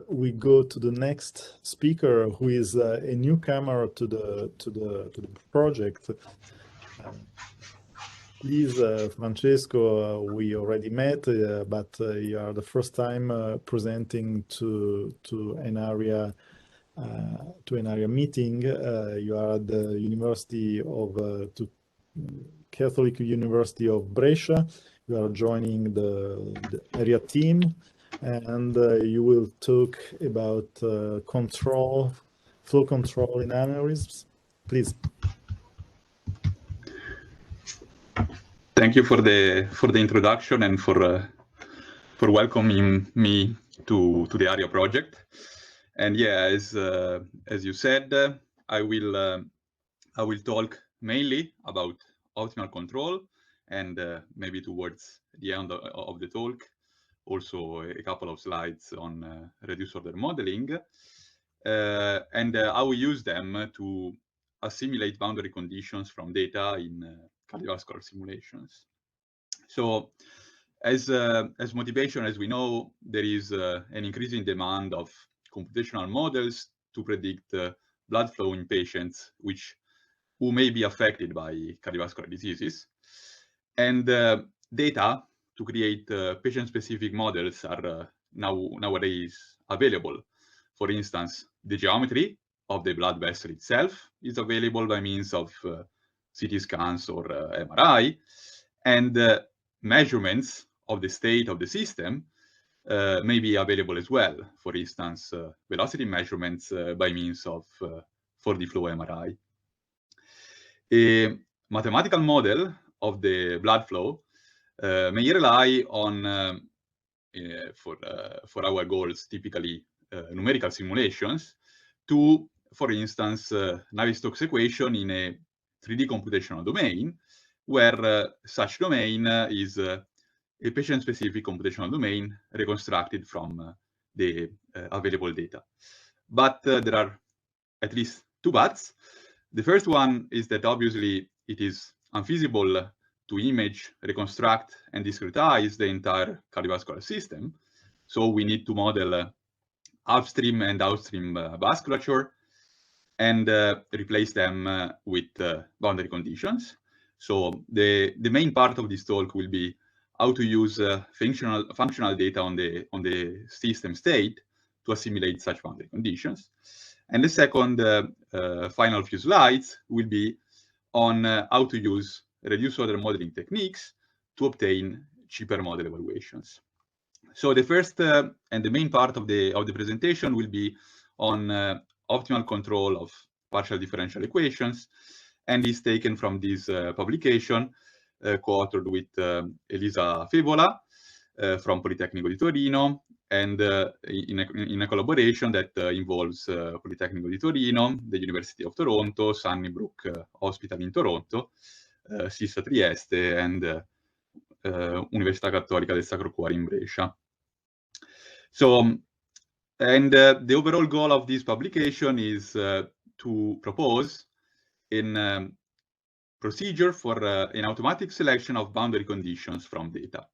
we go to the next speaker, who is a newcomer to the project. Please, Francesco, we already met, but you are the first time presenting to an area meeting. You are at the University of Catholic University of Brescia. You are joining the area team, and you will talk about flow control in aneurysms. Please. Thank you for the introduction and for welcoming me to the ARIA project. And yeah, as you said, I will talk mainly about optimal control, and maybe towards the end of the talk, also a couple of slides on reduced order modeling, and how we use them to assimilate boundary conditions from data in cardiovascular simulations. So as motivation, as we know, there is an increasing demand of computational models to predict blood flow in patients who may be affected by cardiovascular diseases. And data to create patient-specific models are nowadays available. For instance, the geometry of the blood vessel itself is available by means of CT scans or MRI, and measurements of the state of the system may be available as well. For instance, velocity measurements by means of 4D flow MRI. A mathematical model of the blood flow may rely on, for our goals, typically numerical simulations, to, for instance, Navier-Stokes equation in a 3D computational domain, where such domain is a patient-specific computational domain reconstructed from the available data. But there are at least two buts. The first one is that obviously it is unfeasible to image, reconstruct, and discretize the entire cardiovascular system. So we need to model upstream and downstream vasculature and replace them with boundary conditions. So the main part of this talk will be how to use functional data on the system state to assimilate such boundary conditions. And the second final few slides will be on how to use reduced order modeling techniques to obtain cheaper model evaluations. So the first and the main part of the presentation will be on optimal control of partial differential equations, and is taken from this publication co-authored with Elisa Febola from Politecnico di Torino, and in a collaboration that involves Politecnico di Torino, the University of Toronto, Sunnybrook Hospital in Toronto, SISA Trieste, and Università Cattolica del Sacro Cuore in Brescia. So, and the overall goal of this publication is to propose a procedure for an automatic selection of boundary conditions from data.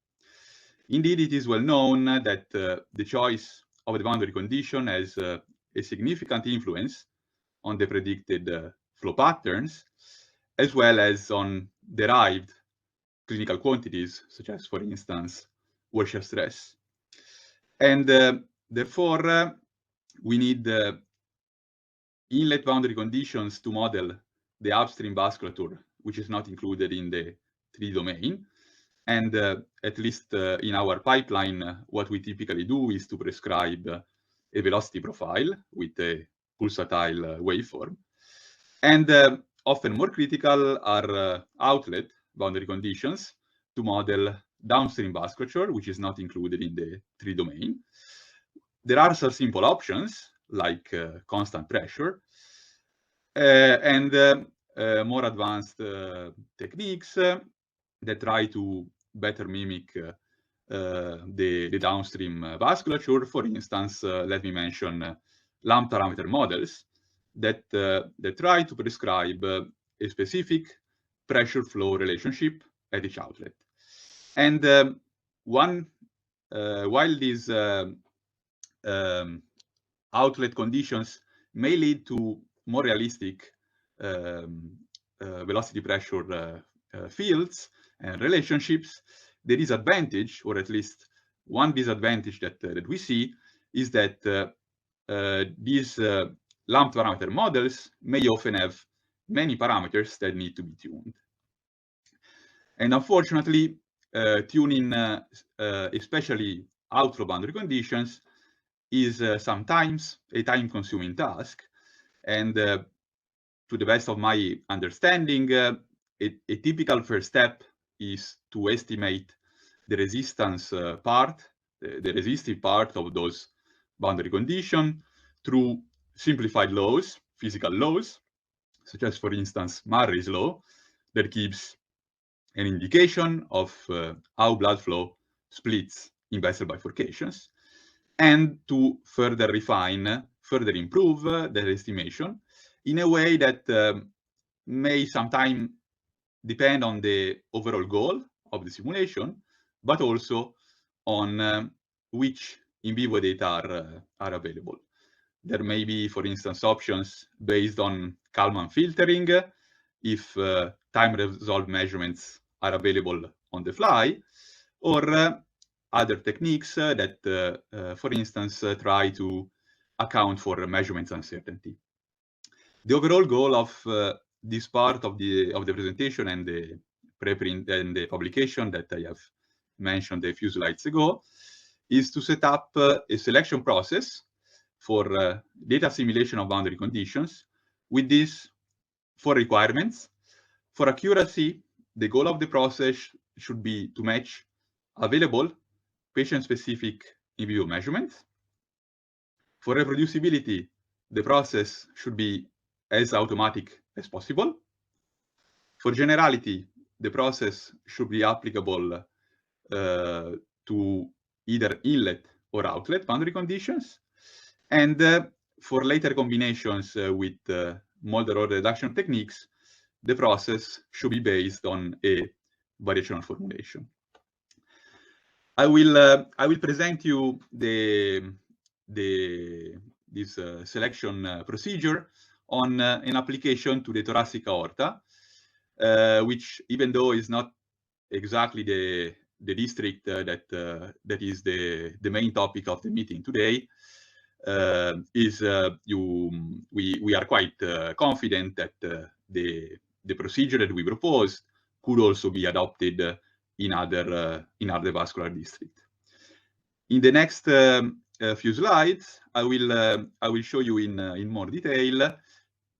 Indeed, it is well known that the choice of the boundary condition has a significant influence on the predicted flow patterns, as well as on derived clinical quantities, such as, for instance, wall shear stress. And therefore, we need inlet boundary conditions to model the upstream vasculature, which is not included in the 3D domain. And at least in our pipeline, what we typically do is to prescribe a velocity profile with a pulsatile waveform. And often more critical are outlet boundary conditions to model downstream vasculature, which is not included in the 3D domain. There are some simple options, like constant pressure, and more advanced techniques that try to better mimic the downstream vasculature. For instance, let me mention lamp parameter models that try to prescribe a specific pressure-flow relationship at each outlet. And while these outlet conditions may lead to more realistic velocity pressure fields and relationships. The disadvantage, or at least one disadvantage that we see, is that these lumped parameter models may often have many parameters that need to be tuned. And unfortunately, tuning especially outflow boundary conditions is sometimes a time-consuming task. And to the best of my understanding, a typical first step is to estimate the resistance part, the resistive part of those boundary conditions through simplified laws, physical laws, such as, for instance, Murray's law, that gives an indication of how blood flow splits in vessel bifurcations, and to further refine, further improve that estimation in a way that may sometimes depend on the overall goal of the simulation, but also on which in vivo data are available. There may be, for instance, options based on Kalman filtering if time-resolved measurements are available on the fly, or other techniques that, for instance, try to account for measurements uncertainty. The overall goal of this part of the presentation and the preprint and the publication that I have mentioned a few slides ago is to set up a selection process for data assimilation of boundary conditions with these 4 requirements. For accuracy, the goal of the process should be to match available patient-specific in vivo measurements. For reproducibility, the process should be as automatic as possible. For generality, the process should be applicable to either inlet or outlet boundary conditions. And for later combinations with Molder order reduction techniques, the process should be based on a variational formulation. I will present you this selection procedure on an application to the thoracic aorta, which, even though is not exactly the district that is the main topic of the meeting today, we are quite confident that the procedure that we proposed could also be adopted in other vascular districts. In the next few slides, I will show you in more detail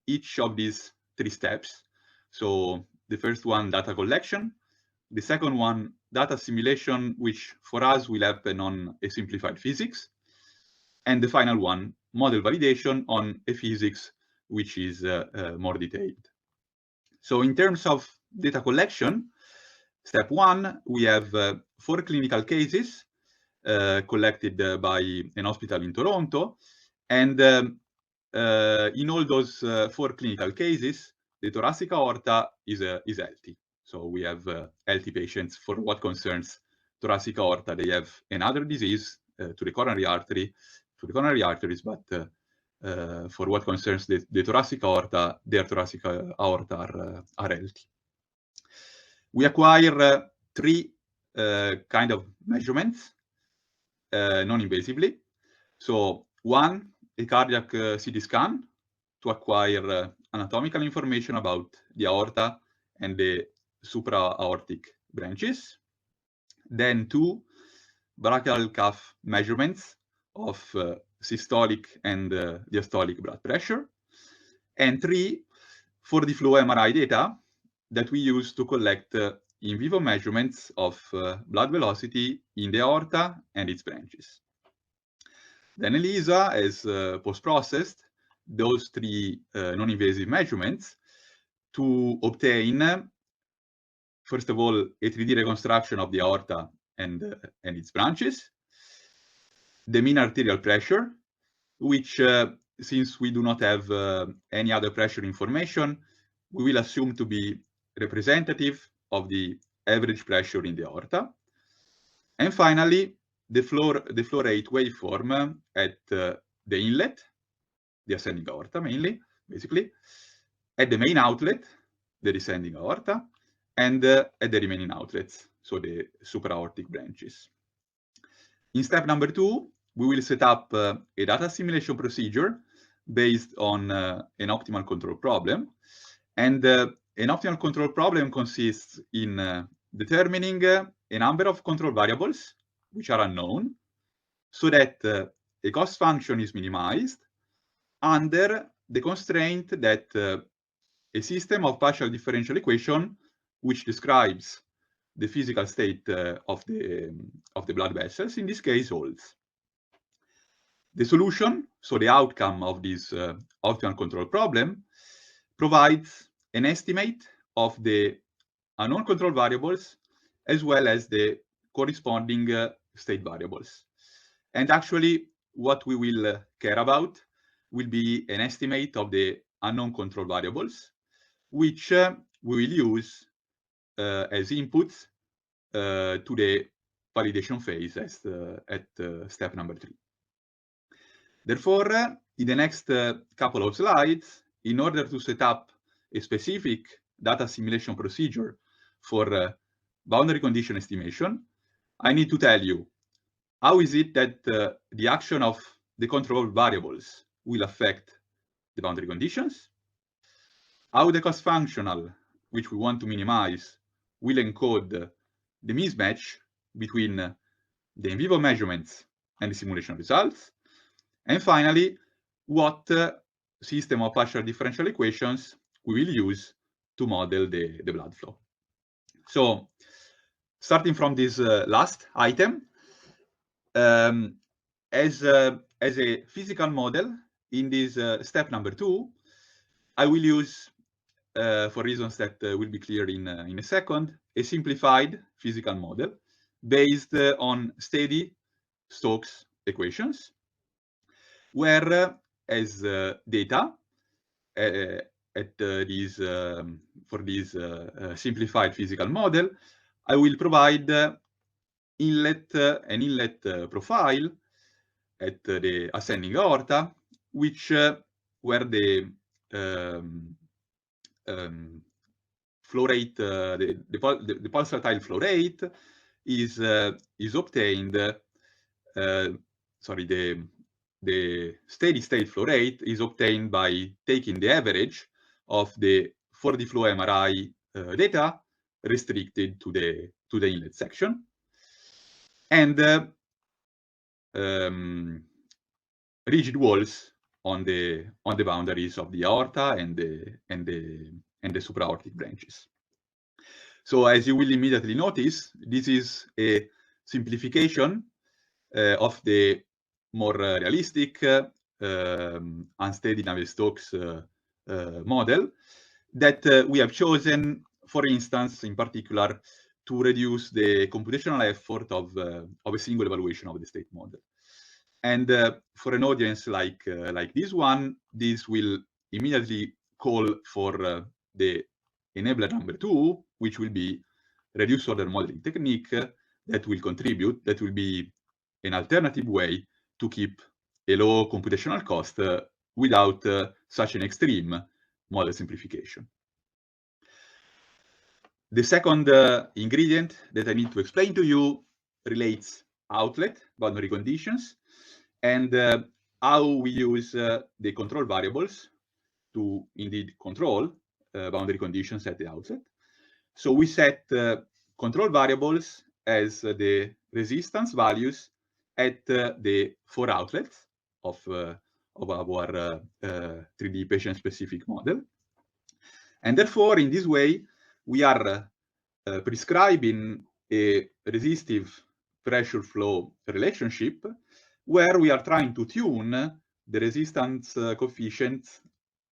each of these 3 steps. So the first one, data collection. The second one, data assimilation, which for us will happen on a simplified physics. And the final one, model validation on a physics which is more detailed. So in terms of data collection, step 1, we have 4 clinical cases collected by an hospital in Toronto. And in all those 4 clinical cases, the thoracic aorta is healthy. So we have healthy patients. For what concerns thoracic aorta, they have another disease to the coronary arteries, but for what concerns the thoracic aorta, their thoracic aorta are healthy. We acquire 3 kind of measurements non-invasively. So 1, a cardiac CT scan to acquire anatomical information about the aorta and the supra-aortic branches. Then 2, brachial cuff measurements of systolic and diastolic blood pressure. And 3, for the flow MRI data that we use to collect in vivo measurements of blood velocity in the aorta and its branches. Then ELISA has post-processed those 3 non-invasive measurements to obtain, first of all, a 3D reconstruction of the aorta and its branches, the mean arterial pressure, which, since we do not have any other pressure information, we will assume to be representative of the average pressure in the aorta. And finally, the flow rate waveform at the the inlet, the ascending aorta mainly, basically, at the main outlet, the descending aorta, and at the remaining outlets, so the supraortic branches. In step number 2, we will set up a data assimilation procedure based on an optimal control problem. And an optimal control problem consists in determining a number of control variables, which are unknown, so that a cost function is minimized under the constraint that a system of partial differential equation, which describes the physical state of the blood vessels, in this case, holds. The solution, so the outcome of this optimal control problem, provides an estimate of the unknown control variables as well as the corresponding state variables. And actually, what we will care about will be an estimate of the unknown control variables, which we will use as inputs to the validation phase at step number 3. Therefore, in the next couple of slides, in order to set up a specific data assimilation procedure for boundary condition estimation, I need to tell you how is it that the action of the control variables will affect the boundary conditions, how the cost functional, which we want to minimize, will encode the mismatch between the in vivo measurements and the simulation results, and finally, what system of partial differential equations we will use to model the blood flow. So, starting from this last item, as a physical model in this step number 2, I will use, for reasons that will be clear in a second, a simplified physical model based on steady Stokes equations, where as data at this for this simplified physical model, I will provide an inlet profile at the ascending aorta, which where the flow rate, the pulsatile flow rate is obtained. Sorry, the steady state flow rate is obtained by taking the average of the 4D flow MRI data restricted to the inlet section, and rigid walls on the boundaries of the aorta and the supraortic branches. So, as you will immediately notice, this is a simplification of the more realistic unsteady Navier-Stokes model that we have chosen, for instance, in particular, to reduce the computational effort of a single evaluation of the state model. And for an audience like this one, this will immediately call for the enabler number 2, which will be reduced order modeling technique that will be an alternative way to keep a low computational cost without such an extreme model simplification. The second ingredient that I need to explain to you relates outlet boundary conditions and how we use the control variables to indeed control boundary conditions at the outlet. So we set control variables as the resistance values at the 4 outlets of our 3D patient-specific model. And therefore, in this way, we are prescribing a resistive pressure flow relationship where we are trying to tune the resistance coefficient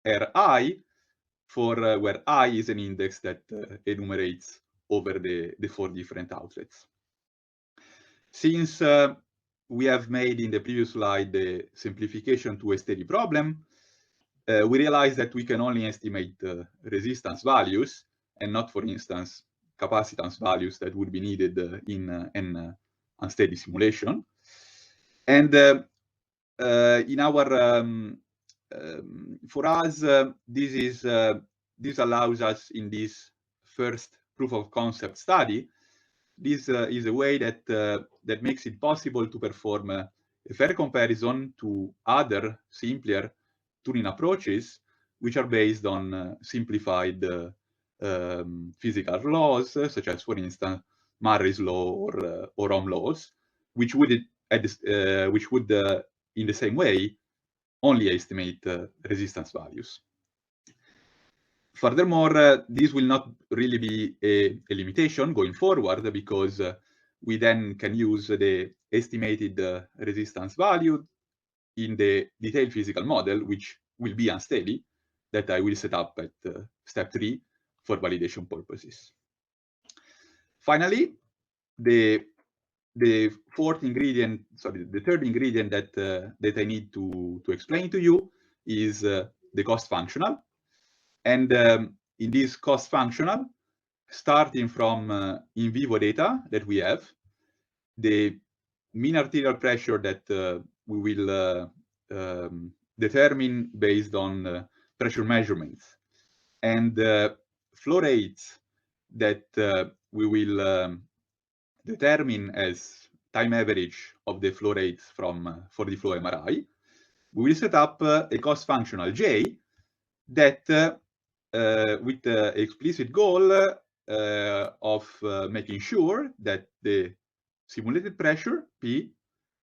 Ri for where I is an index that enumerates over the 4 different outlets. Since we have made in the previous slide the simplification to a steady problem, we realize that we can only estimate resistance values and not, for instance, capacitance values that would be needed in an unsteady simulation. And in our for us, this allows us in this first proof of concept study. This is a way that that makes it possible to perform a fair comparison to other simpler tuning approaches, which are based on simplified physical laws, such as, for instance, Murray's law or Ohm laws, which would in the same way only estimate resistance values. Furthermore, this will not really be a limitation going forward, because we then can use the estimated resistance value in the detailed physical model, which will be unsteady, that I will set up at step 3 for validation purposes. Finally, the fourth ingredient, sorry, the third ingredient that I need to explain to you is the cost functional. And in this cost functional, starting from in vivo data that we have, the mean arterial pressure that we will determine based on pressure measurements, and flow rates that we will determine as time average of the flow rates for the flow MRI, we will set up a cost functional J that with the explicit goal of making sure that the simulated pressure P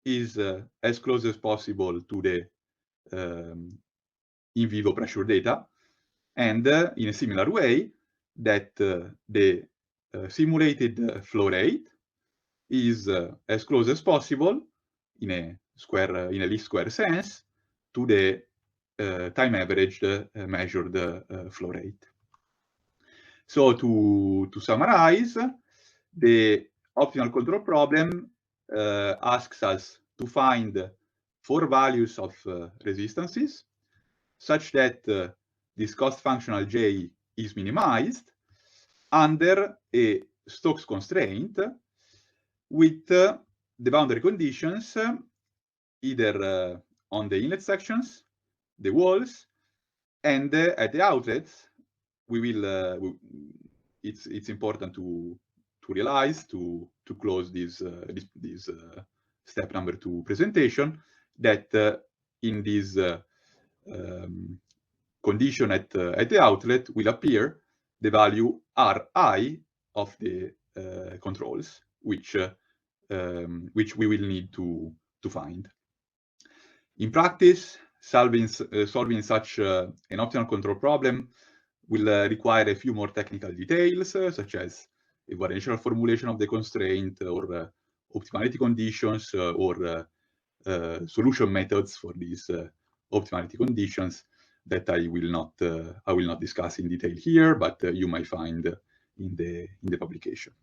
is as close as possible to the in vivo pressure data, and in a similar way that the simulated flow rate is as close as possible in a least square sense to the time averaged measured flow rate. So to summarize, the optimal control problem asks us to find 4 values of resistances such that this cost functional J is minimized under a Stokes constraint with the boundary conditions either on the inlet sections, the walls, and at the outlets. We will. It's important to realize to close this step number 2 presentation that in this condition at the outlet will appear the value Ri of the controls, which we will need to find. In practice, solving such an optimal control problem will require a few more technical details, such as a variational formulation of the constraint, or optimality conditions, or solution methods for these optimality conditions that I will not discuss in detail here, but you might find in the publication.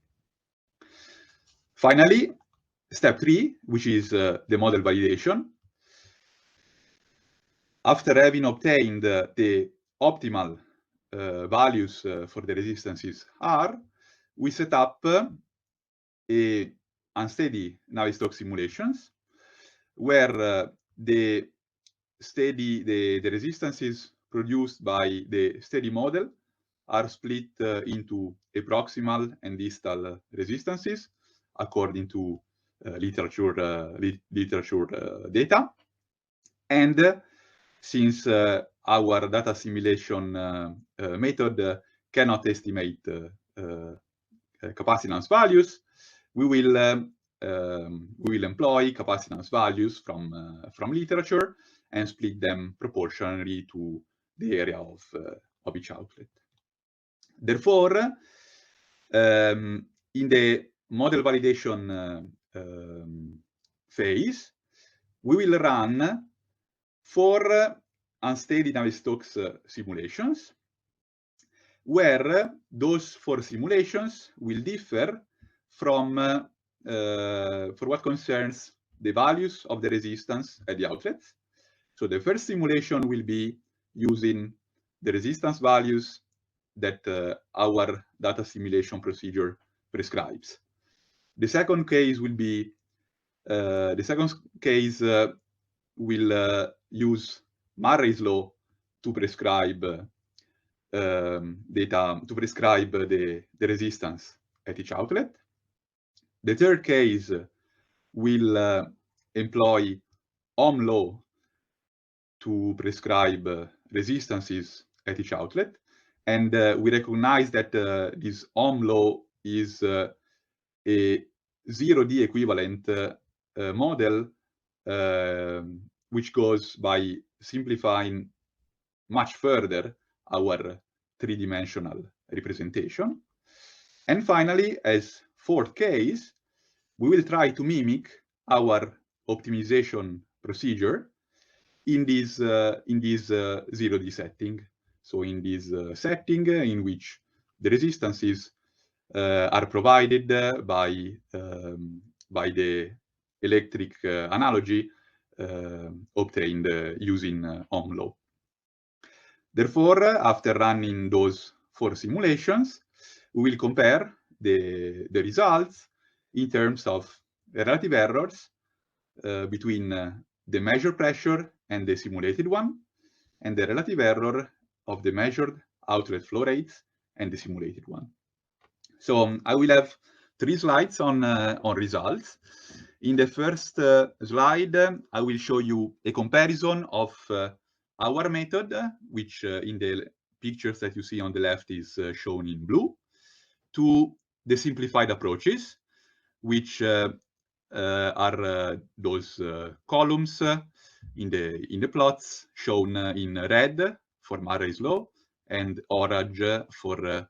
Finally, step 3, which is the model validation. After having obtained the optimal values for the resistances R, we set up a unsteady Navier-Stokes simulations where the resistances produced by the steady model are split into a proximal and distal resistances according to literature data. And since our data simulation method cannot estimate capacitance values, we will employ capacitance values from literature and split them proportionally to the area of each outlet. Therefore, in the model validation phase, we will run 4 unsteady Navier-Stokes simulations, where those 4 simulations will differ from for what concerns the values of the resistance at the outlets. So the first simulation will be using the resistance values that our data simulation procedure prescribes. The second case will be will use Murray's law to prescribe data, to prescribe the resistance at each outlet. The third case will employ Ohm law to prescribe resistances at each outlet. And we recognize that this Ohm law is a 0D equivalent model, which goes by simplifying much further our three-dimensional representation. And finally, as fourth case, we will try to mimic our optimization procedure in this 0D setting. So in this setting in which the resistances are provided by the electric analogy obtained using Ohm law. Therefore, after running those 4 simulations, we will compare the results in terms of relative errors between the measured pressure and the simulated one, and the relative error of the measured outlet flow rates and the simulated one. So I will have 3 slides on results. In the first slide, I will show you a comparison of our method, which in the pictures that you see on the left is shown in blue, to the simplified approaches, which are those columns in the plots shown in red for Murray's law and orange for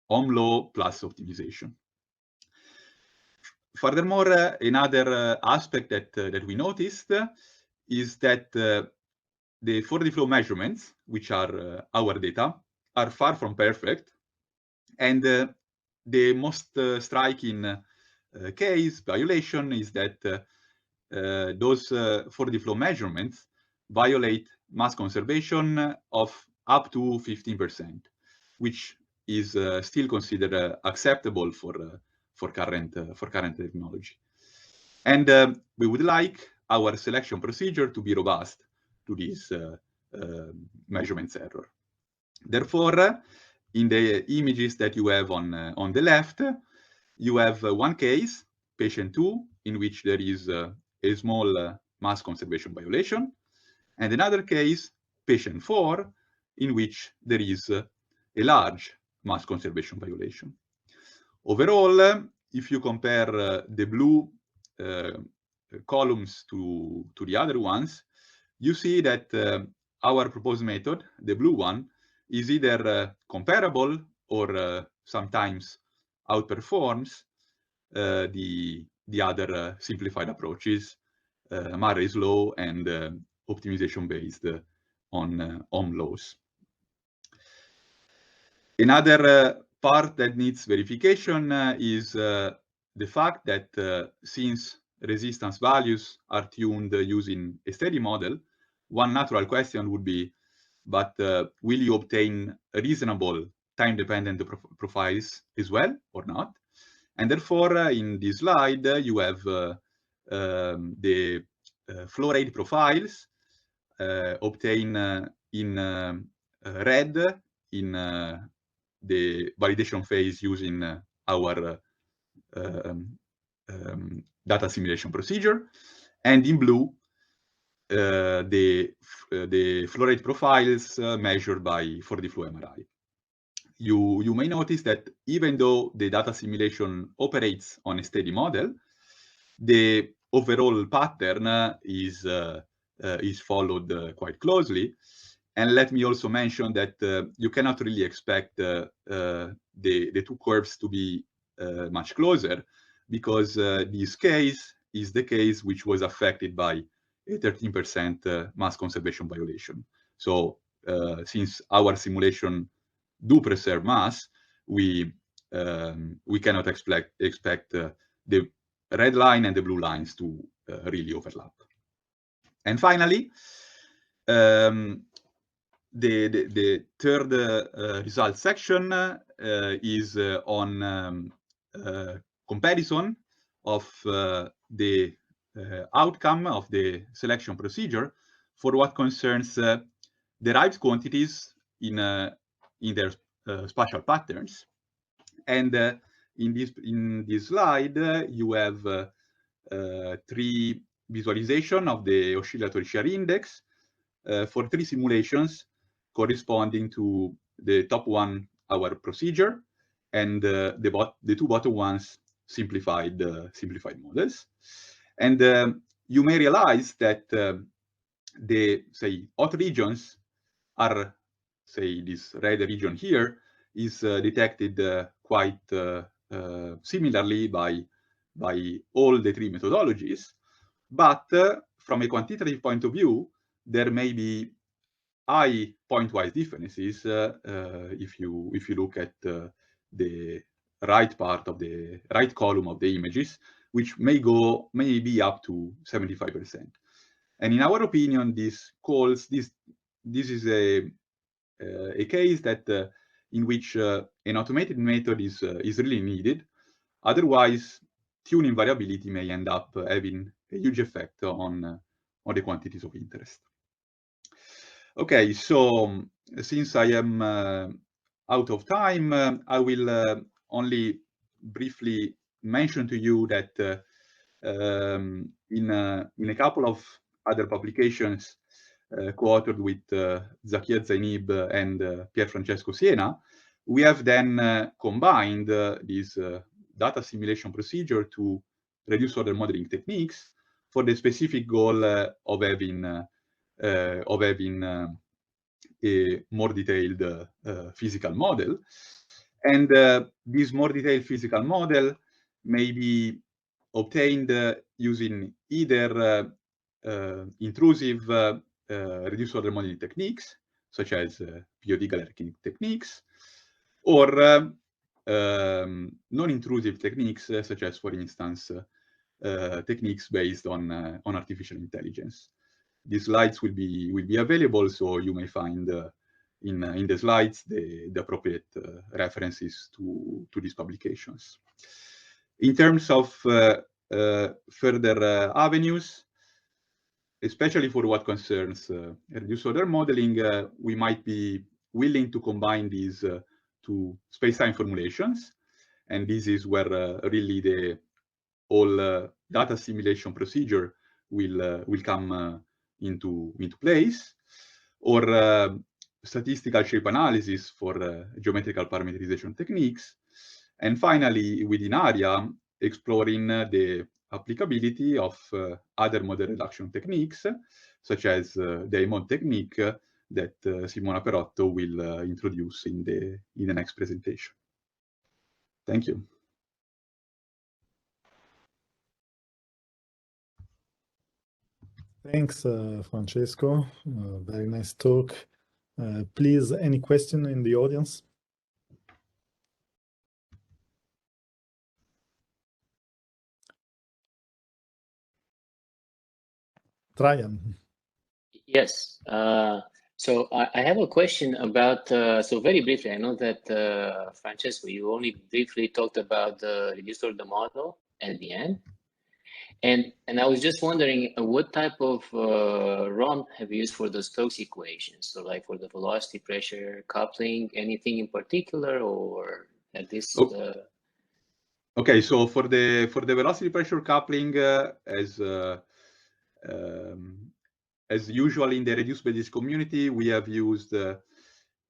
Ohm law plus optimization. Furthermore, another aspect that we noticed is that the 4D flow measurements, which are our data, are far from perfect. And the most striking violation is that those 4D flow measurements violate mass conservation of up to 15%, which is still considered acceptable for current technology. And we would like our selection procedure to be robust to this measurements error. Therefore, in the images that you have on the left, you have one case, patient 2, in which there is a small mass conservation violation, and another case, patient 4, in which there is a large mass conservation violation. Overall, if you compare the blue columns to the other ones, you see that our proposed method, the blue one, is either comparable or sometimes outperforms the other simplified approaches, Murray's law and optimization based on Ohm laws. Another part that needs verification is the fact that since resistance values are tuned using a steady model, one natural question would be, but will you obtain reasonable time-dependent profiles as well or not? And therefore, in this slide, you have the flow rate profiles obtained in red in the validation phase using our data simulation procedure, and in blue, the flow rate profiles measured by 4D flow MRI. You may notice that even though the data simulation operates on a steady model, the overall pattern is followed quite closely. And let me also mention that you cannot really expect the 2 curves to be much closer, because this case is the case which was affected by a 13% mass conservation violation. So since our simulation do preserve mass, we cannot expect the red line and the blue lines to really overlap. And finally, the third result section is on comparison of the outcome of the selection procedure for what concerns derived quantities in their spatial patterns. And in this slide, you have 3 visualization of the oscillatory shear index for 3 simulations corresponding to the top one, our procedure, and the 2 bottom ones, simplified models. And you may realize that the, say, hot regions are, say, this red region here is detected quite similarly by all the 3 methodologies. But from a quantitative point of view, there may be high point-wise differences if you look at the right part of the right column of the images, which may be up to 75%. And in our opinion, this is a case that in which an automated method is really needed. Otherwise, tuning variability may end up having a huge effect on the quantities of interest. Okay, so since I am out of time, I will only briefly mention to you that in a couple of other publications co-authored with Zakia Zainib and Pier Francesco Siena, we have then combined this data assimilation procedure to reduce order modeling techniques for the specific goal of having a more detailed physical model. And this more detailed physical model may be obtained using either intrusive reduced order modeling techniques, such as POD-Galerkin techniques, or non-intrusive techniques, such as, for instance, techniques based on artificial intelligence. These slides will be available, so you may find in the slides the appropriate references to these publications. In terms of further avenues, especially for what concerns reduced order modeling, we might be willing to combine these to space-time formulations, and this is where really the whole data assimilation procedure will come into place, or statistical shape analysis for geometrical parameterization techniques, and finally, within ARIA, exploring the applicability of other model reduction techniques, such as the AMOD technique that Simona Perotto will introduce in the next presentation. Thank you. Thanks, Francesco. Very nice talk. Please, any question in the audience? Trajan. Yes. So I have a question about, so very briefly, I know that, Francesco, you only briefly talked about the reduced order model at the end. And I was just wondering what type of ROM have you used for the Stokes equations? So like for the velocity, pressure, coupling, anything in particular, or at this? Okay, so for the velocity pressure coupling, as usual in the reduced basis community, we have used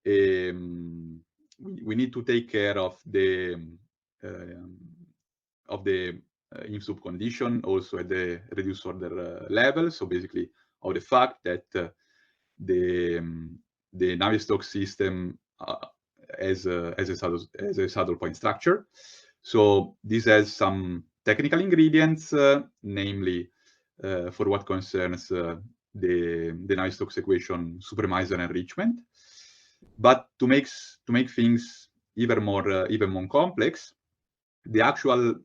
we need to take care of the in-soup condition also at the reduced order level. So basically, of the fact that the Navier-Stokes system has a saddle point structure. So this has some technical ingredients, namely for what concerns the Navier-Stokes equation supremizer enrichment. But to make things even more complex, the actual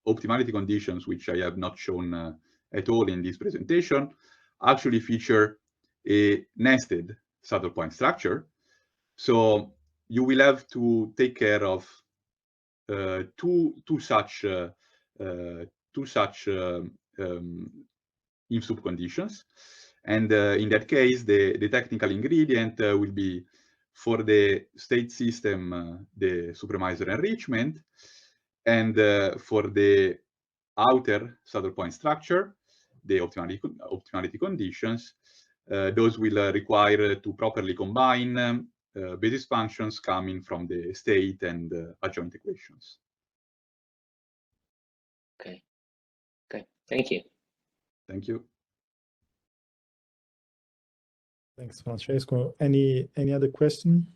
optimality conditions, which I have not shown at all in this presentation, actually feature a nested saddle point structure. So you will have to take care of two such in soup conditions. And in that case, the technical ingredient will be, for the state system, the supremizer enrichment, and for the outer saddle point structure, the optimality conditions, those will require to properly combine basis functions coming from the state and adjoint equations. Okay. Okay. Thank you. Thank you. Thanks, Francesco. Any other question?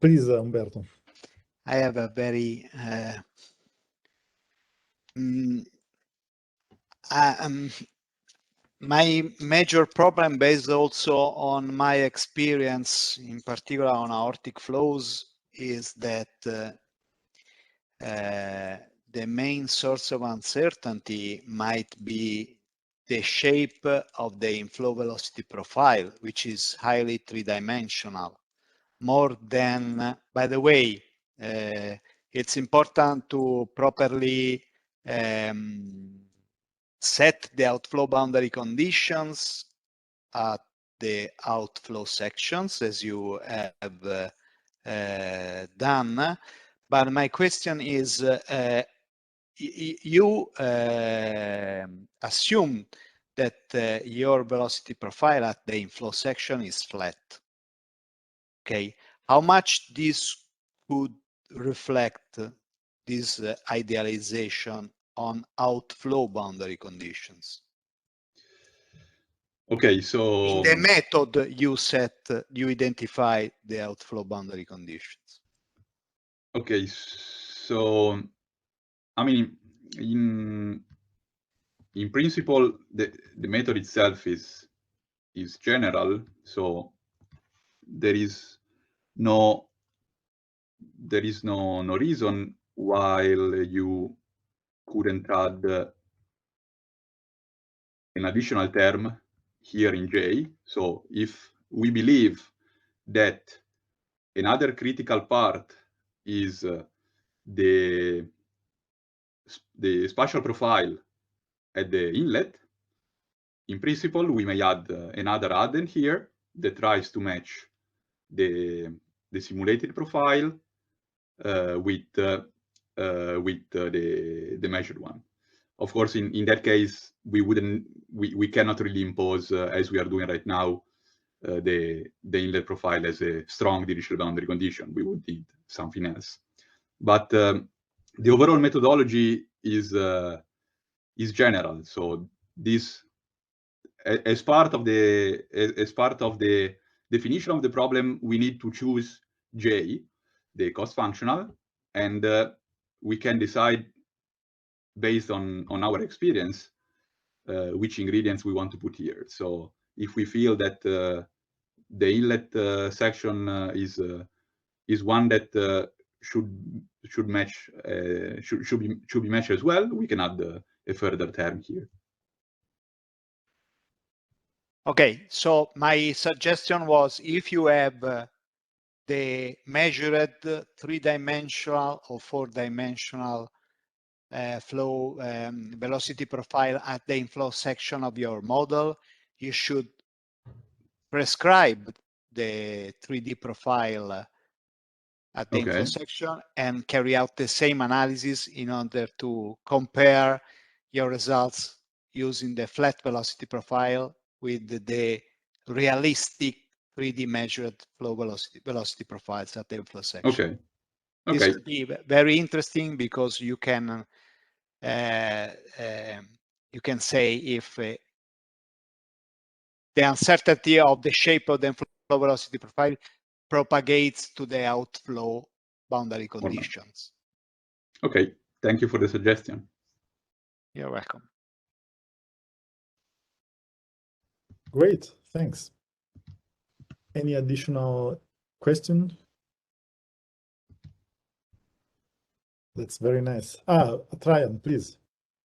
Please, Umberto. I have a very my major problem, based also on my experience, in particular on aortic flows, is that the main source of uncertainty might be the shape of the inflow velocity profile, which is highly three-dimensional. More than, by the way, it's important to properly set the outflow boundary conditions at the outflow sections, as you have done. But my question is, you assume that your velocity profile at the inflow section is flat. Okay, how much this could reflect this idealization on outflow boundary conditions? Okay, so in the method you set, you identify the outflow boundary conditions. Okay, so I mean, in principle, the method itself is general, so there is no reason why you couldn't add an additional term here in J. So if we believe that another critical part is the spatial profile at the inlet, in principle, we may add another addend here that tries to match the simulated profile with the measured one. Of course, in that case, we cannot really impose, as we are doing right now, the inlet profile as a strong Dirichlet boundary condition. We would need something else. But the overall methodology is general. So this, as part of the definition of the problem, we need to choose J, the cost functional, and we can decide based on our experience which ingredients we want to put here. So if we feel that the inlet section is one that should match, should be matched as well, we can add a further term here. Okay, so my suggestion was, if you have the measured three-dimensional or four-dimensional flow velocity profile at the inflow section of your model, you should prescribe the 3D profile at the inflow section and carry out the same analysis in order to compare your results using the flat velocity profile with the realistic 3D measured flow velocity profiles at the inflow section. Okay. This would be very interesting, because you can say if the uncertainty of the shape of the flow velocity profile propagates to the outflow boundary conditions. Okay, thank you for the suggestion. You're welcome. Great, thanks. Any additional question? That's very nice. Traian, please.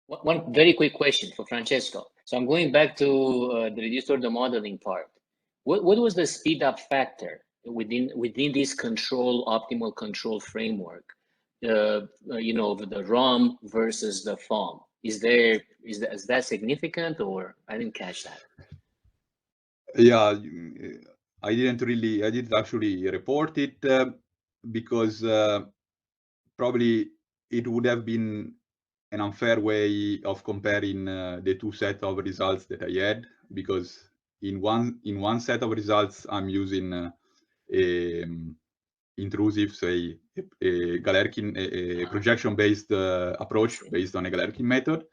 One very quick question for Francesco. So I'm going back to the reduced order modeling part. What was the speed up factor within this optimal control framework, you know, the ROM versus the FOM, is that significant, or I didn't catch that? Yeah, I didn't actually report it because probably it would have been an unfair way of comparing the two sets of results that I had, because in one set of results I'm using intrusive, say a Galerkin, a projection-based approach based on a Galerkin method,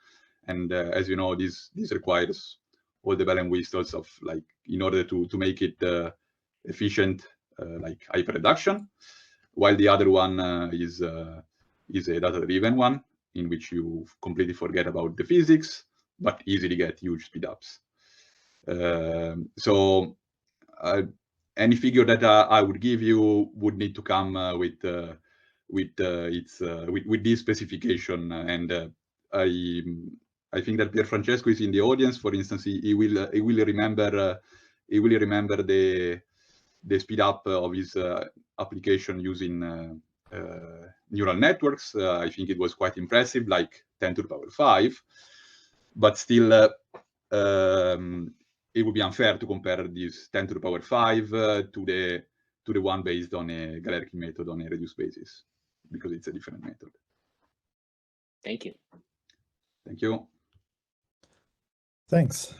and as you know, this requires all the bells and whistles of, like, in order to make it efficient, like hyper reduction, while the other one is a data-driven one, in which you completely forget about the physics, but easily get huge speed-ups. So any figure that I would give you would need to come with this specification, and I think that Pier Francesco is in the audience. For instance, he will remember the speed up of his application using neural networks. I think it was quite impressive, like 10 to the power 5, but still it would be unfair to compare this 10 to the power 5 to the one based on a Galerkin method on a reduced basis, because it's a different method. Thank you. Thank you. Thanks.